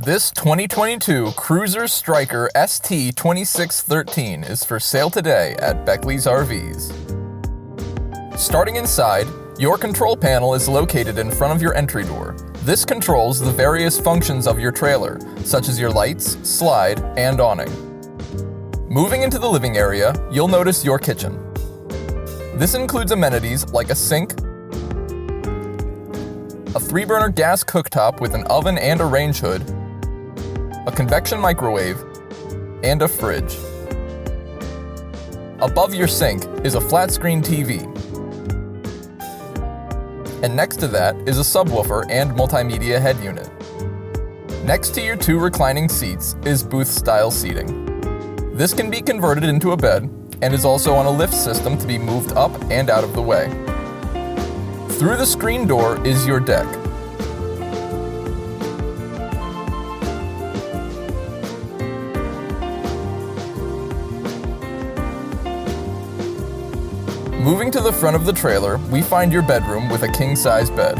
This 2022 Cruiser Stryker ST2613 is for sale today at Beckley's RVs. Starting inside, your control panel is located in front of your entry door. This controls the various functions of your trailer, such as your lights, slide, and awning. Moving into the living area, you'll notice your kitchen. This includes amenities like a sink, a 3-burner gas cooktop with an oven and a range hood, a convection microwave, and a fridge. Above your sink is a flat-screen TV. And next to that is a subwoofer and multimedia head unit. Next to your 2 reclining seats is booth-style seating. This can be converted into a bed and is also on a lift system to be moved up and out of the way. Through the screen door is your deck. Moving to the front of the trailer, we find your bedroom with a king-size bed.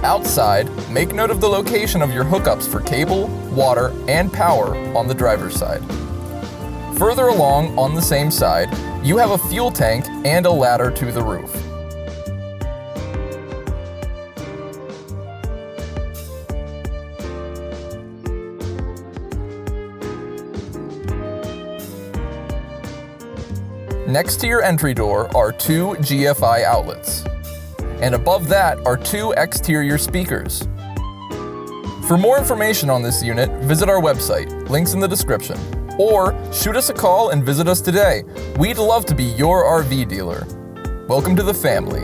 Outside, make note of the location of your hookups for cable, water, and power on the driver's side. Further along on the same side, you have a fuel tank and a ladder to the roof. Next to your entry door are 2 GFI outlets. And above that are 2 exterior speakers. For more information on this unit, visit our website, links in the description, or shoot us a call and visit us today. We'd love to be your RV dealer. Welcome to the family.